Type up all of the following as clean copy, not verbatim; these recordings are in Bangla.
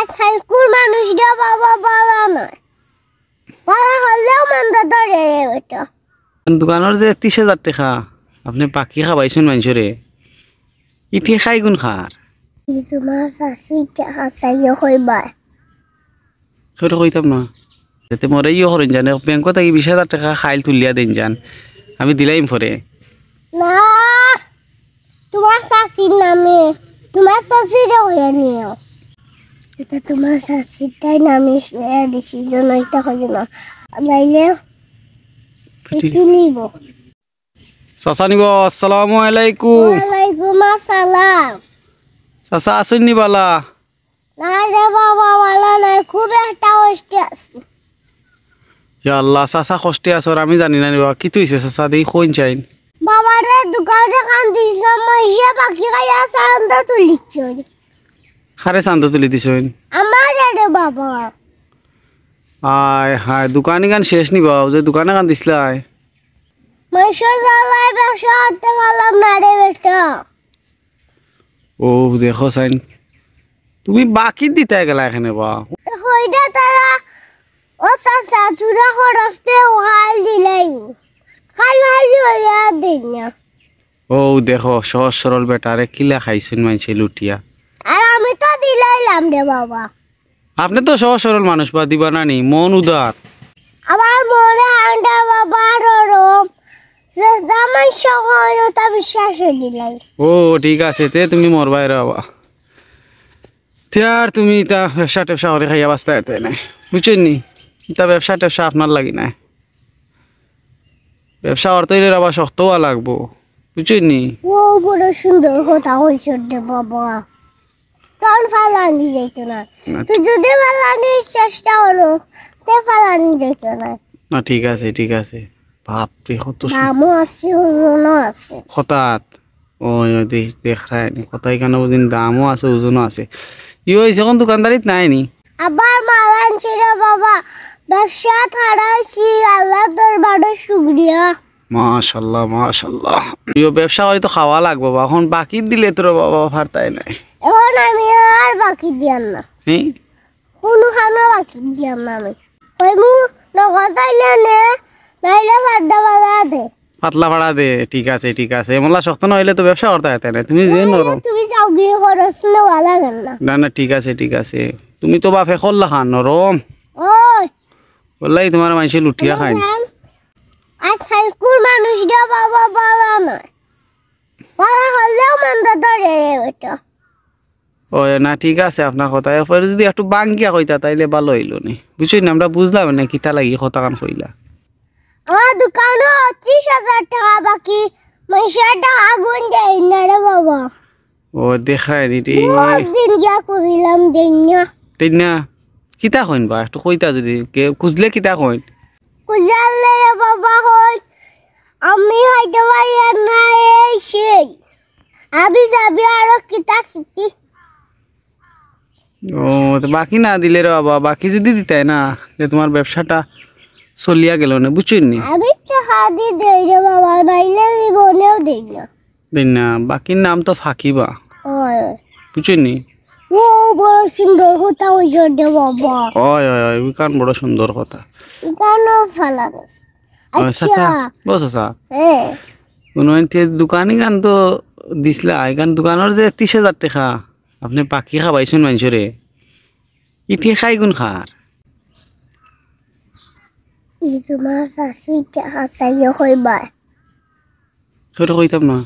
আজকাল মানুষটা বাবা বলা নয়, বলা হলেও মন্দ ধরে ওটা। দোকানের যে 30,000 টাকা আপনি পাখি খাবাইছেন মানুষরে, ইটি খাই গুণ খার তোমার চাষি টাকা চাইয়ে হইবা সেটা কইতাম না, যাতে মরে ইয়ে করেন জানে ব্যাংক থেকে 20,000 টাকা খাইল তুলিয়া দেন যান, আমি দিলাইম পরে না। তোমার চাষির নামে তোমার চাষিরে হয়ে নিও, এটা তোমার চাষিরটাই নামে দিছি জন্য এটা হইল না, নাইলে এটি নিব। চাচা নিব। আসসালামু আলাইকুম। ওয়ালাইকুম আসসালাম। চাচা আসুন নি বালা? নাই রে বাবা, ভালো নাই, খুব একটা কষ্টে আছি। ইয়া আল্লাহ, চাচা কষ্টে আছো আমি জানি না নিবা কি তুইছে চাচা দেখি কইন চাইন। বাবারে দোকানে খান দিছিলাম, মাইয়া বাকি খাইয়া চান্দা তুলিছ। খারে চান্দা তুলি দিছইন? আমার রে বাবা। আয় হায়, দোকানি গান শেষ নিবা যে দোকানে গান দিছলাই? মাইশা জ্বালায় ব্যবসা করতে পারলাম না রে বেটা। ও দেখো চাইন, তুমি বাকি দিতে গেলা এখানে বা হইদা তারা ও চাচা তুরা খরচতে ওহাল দিলাই, কাল হালি হইয়া দিন না। ও দেখো সহজ সরল বেটারে কিলা খাইছেন মানছে লুটিয়া। আর আমি তো দিলাইলাম রে বাবা। আপনি তো সহজ সরল মানুষ বা দিবা নানি, মন উদার। আমার মনে আন্ডা বাবা ররম যে জামান সহজ তা বিশ্বাস দিলাই। ও ঠিক আছে, তে তুমি মরবাই রে বাবা, তে আর তুমি তা ব্যবসা টেবসা করে খাইয়া বাঁচতে পারতে নাই, বুঝছেন নি? তা ব্যবসা টেবসা আপনার লাগি নাই, ব্যবসা করতে হইলে আবার শক্ত হওয়া লাগবো, বুঝছেন নি? ও বড় সুন্দর কথা হয়েছে রে বাবা, কারণ ফালানি যাইত না। তুই যদি ফালানি চেষ্টা করো তে ফালানি যাইত না। না ঠিক আছে ঠিক আছে, বাপরে কত দামও আছে, ওজনও আছে। হঠাৎ ও দেখ রায়নি কথাই কেন বুঝিন, দামও আছে ওজনও আছে। ই হয়েছে এখন দোকানদারিত নাই নি? আবার মালান ছিল বাবা, ব্যবসা ছাড়াইছি, আল্লাহ দরবারে শুকরিয়া। মাশাল্লাহ মাশাল্লাহ, প্রিয় ব্যবসা করি তো খাওয়া লাগবো বা, এখন বাকি দিলে তোর বাবা ফারতাই নাই। এখন আমি আর বাকি দিয়াম না, হ্যাঁ কোনো খানো বাকি দিয়াম না আমি। ওই মু নগদ আইলে নে, নাইলে ভাড্ডা বাজা দে। পাতলা ভাড়া দে, ঠিক আছে ঠিক আছে, এমলা শক্ত নইলে তো ব্যবসা করতে হতে না, তুমি যে নরম। তুমি যাও গিয়ে খরচ নেওয়া লাগে না। না না ঠিক আছে ঠিক আছে, তুমি তো বাপে খল্লা খান নরম, ওই বললাই তোমার মানুষে লুটিয়া খাই। আজকাল মানুষটা বাবা বলা নয়, বলা হলেও মন্দ ধরে ওটা। ও না ঠিক আছে আপনার কথা, এরপরে যদি একটু বাঙ্গিয়া কইতা তাইলে ভালো হইল নি, বুঝছেন না? আমরা বুঝলাম না কিতা লাগি কথা কান কইলা। আমার দোকানে 30,000 টাকা বাকি, মাইশার টাকা আগুন দেয় না রে বাবা। ও দেখায় নি দিন যা করিলাম দিন না। তাই না? কিতা কইন বা একটু কইতা, যদি খুঁজলে কিতা কইন? কুজালে রে বাবা হই, আমি হয়তো পারি না এই সেই আবি যাবি আরো কিতা কিতি। ও তো বাকি না দিলে রে বাবা, বাকি যদি দিতাই না যে তোমার ব্যবসাটা চলিয়া গেল না, বুঝছেন নি? আমি টাকা দিয়ে দেই রে বাবা, নাইলে জীবনেও দেই না। তাই না, বাকির নাম তো ফাঁকিবা, ওই বুঝছেন নি? ও বড় সুন্দর কথা হইছে রে বাবা। ওই ওই ওই ওই কান বড় সুন্দর কথা। এখানে ফালা গেছে। আচ্ছা বস আসা হ্যাঁ, কোনো দোকানি গান তো দিছিলা, এখান দোকানের যে 30,000 টাকা আপনি পাখি খাবাইছেন মানুষরে, ইটি খাই গুণ খার ই তোমার চাষি টাকা চাইয়ে হইবা। সেটা কইতাম না।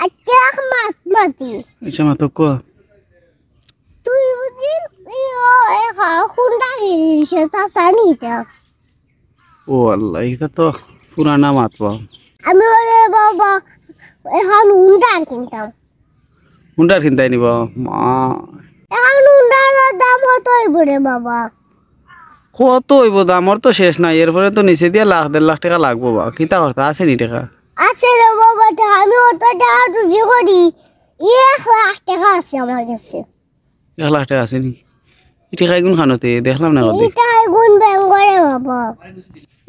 আচ্ছা মাত মাতি আচ্ছা মাতো ক তুই বুঝি খুনটা গিয়েছে তা জানিটা। ও আল্লাহ, এটা তো পুরানা মাতবা। আমি ওরে বাবা এখন হুন্ডার কিনতাম, হুন্ডার কিনতাই নিব মা। এখন হুন্ডার দাম কত হইব রে বাবা? কত হইব দামর তো শেষ নাই, এরপরে তো নিচে দিয়া 1,00,000-1,50,000 টাকা লাগবো বা, কিতা করতে আছে নি টাকা? আছে রে বাবা, আমি অত টাকা রুজি করি, 1,00,000 টাকা আছে আমার কাছে। 1,00,000 টাকা আছে নি? ইটি খাই গুণ খানোতে দেখলাম না কদি। এটা গুণ বেঙ্গরে বাবা,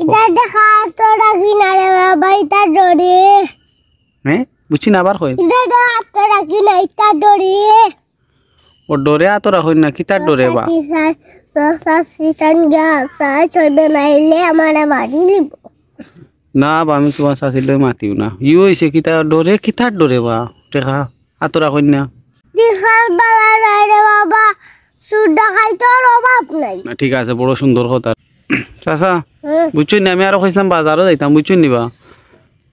এটা দেখা তো রাখি না রে বাবা, এটা ডরে। হ্যাঁ বুঝছি না, আবার কই এটা তো রাখি না, এটা ডরে। ও ডরে আতো রাখুন না কিতার ডরে বা সাসিটান গা সাই চলবে নাইলে আমারে মারি লিব না বা আমি তোমার চাচিলে মাতিও না ইউ হয়েছে কিতা ডরে কিতার ডরে বা টেকা আতো রাখুন না দিখাল বালা নাই রে বাবা সুডা খাইতোর অভাব নাই না ঠিক আছে বড় সুন্দর কথা চাচা হুম। বুঝছেন না আমি আরো কইছিলাম বাজারও যাইতাম বুঝছেন নি বা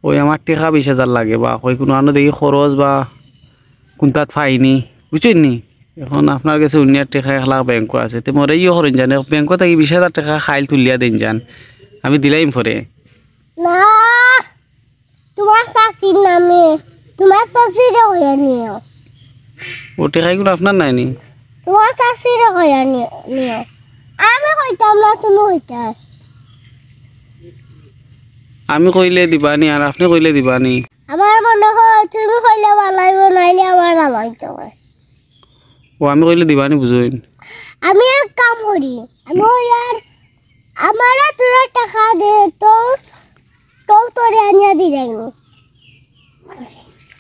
ওই আমার টেকা 20,000 লাগে বা কই কোনো আনো দেখি খরচ বা কোনটাত ফাইনি বুঝছেন নি এখন আপনার কাছে 19 টাকা 1 লাখ ব্যাংক আছে তে মরে ইয়ে করেন জানে ব্যাংক থেকে 20,000 টাকা খাইল তুলিয়া দেন যান আমি দিলাইম পরে না তোমার শাশির নামে তোমার শাশিরে হইয়া নিও ও টাকাগুলো আপনার নাই নি তোমার শাশিরে হইয়া নিও আমি কইতাম না তুমি কইতা আমি কইলে দিবানি আর আপনি কইলে দিবানি আমার মনে হয় তুমি কইলে ভালো হইব নাইলে আমার ভালো হইতে হয় ও আমি কইলে দিবানি বুঝুন আমি এক কাম করি আমি আর আমার তোরা টাকা দে তো তোরে আনিয়া দি যাইব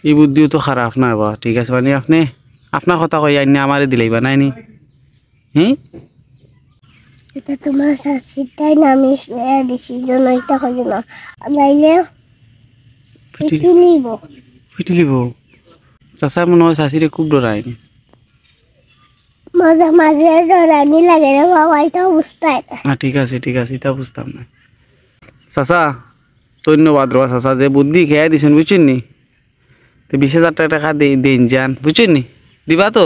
এই বুদ্ধিও তো খারাপ না বা ঠিক আছে মানে আপনি আপনার কথা কই আইনি আমারে দিলাইবা নাই নি এটা তোমার শাশিটাই নামে দিছি জন্য এটা কইল না নাইলে পিটি নিব পিটি লিব চাচা মনে হয় চাচিরে খুব ডরায়নি মাঝে মাঝে ডরানি লাগে রে বাবা এটা বুঝতাই না হ্যাঁ ঠিক আছে এটা বুঝতাম না চাচা ধন্যবাদ রা চাচা যে বুদ্ধি খেয়ে দিছেন বুঝছেন নি তো 20,000 টাকা দিন যান বুঝছেন নি দিবা তো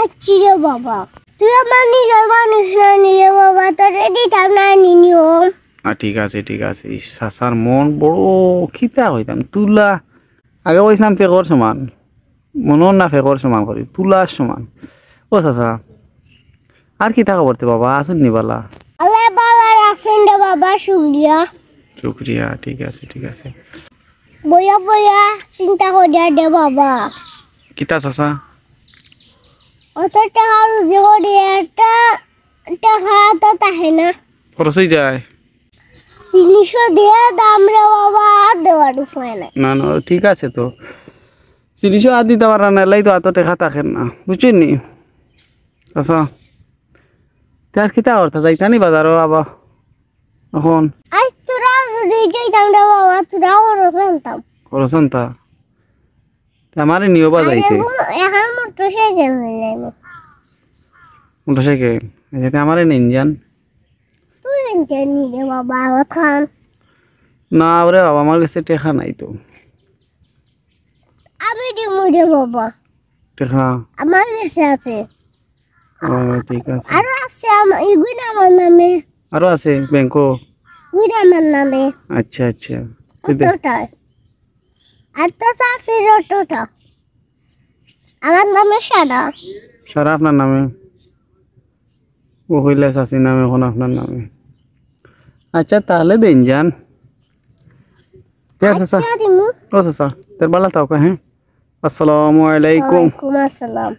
আচ্ছি রে বাবা তুই আমার নিজের মানুষ না নিয়ে বাবা তোরে দিতাম না নিও ঠিক আছে এই চাচার মন বড় খিতা হইতাম তুলা আগে কইছিলাম ফেকর সমান মনন না ফেকর সমান করি তুলার সমান ও চাচা আর কি টাকা করতে বাবা আসুন নি বালা আল্লাহ বাবা রাখছেন রে বাবা শুক্রিয়া ঠিক আছে বইয়া বইয়া চিন্তা করিয়া দে বাবা কিতা চাচা অত টাকা রুজি করি একটা টাকা তো তাহে না খরচ হয়ে যায় 300 দিয়ে দাম রে বাবা দেওয়ার উপায় নাই না ঠিক আছে তো 300 আর দিতে পারা না লাই তো এত টাকা থাকেন না বুঝছেন নি আচ্ছা তার কিতা অর্থ যাইতানি বাজারও আবার এখন আজ তোরা যদি যাইতাম রে বাবা তোরা ওরা জানতাম খরচন তা আমারে নিও বাজাইতে এখন মোটরসাইকেল হয়ে যাইব মোটরসাইকেল যেতে আমারে নিন যান তুই জানতে নি রে বাবা আমার খান না ওরে বাবা আমার কাছে টাকা নাই তো আমি দিমু রে বাবা টাকা আমার কাছে আছে ও ঠিক আছে আরো আছে আমার ইগুন আমার নামে আরো আছে ব্যাংকো গুণ আমার নামে আচ্ছা কতটা আর তো আছে যতটা আমার নামে সারা আপনার নামে ও হইলে চাষির নামে এখন আপনার নামে আচ্ছা তাহলে দিন যান ঠিক আছে আচ্ছা দিমু ও চাচা তোর ভালো থাকো হ্যাঁ আসসালামু আলাইকুম ওয়ালাইকুম আসসালাম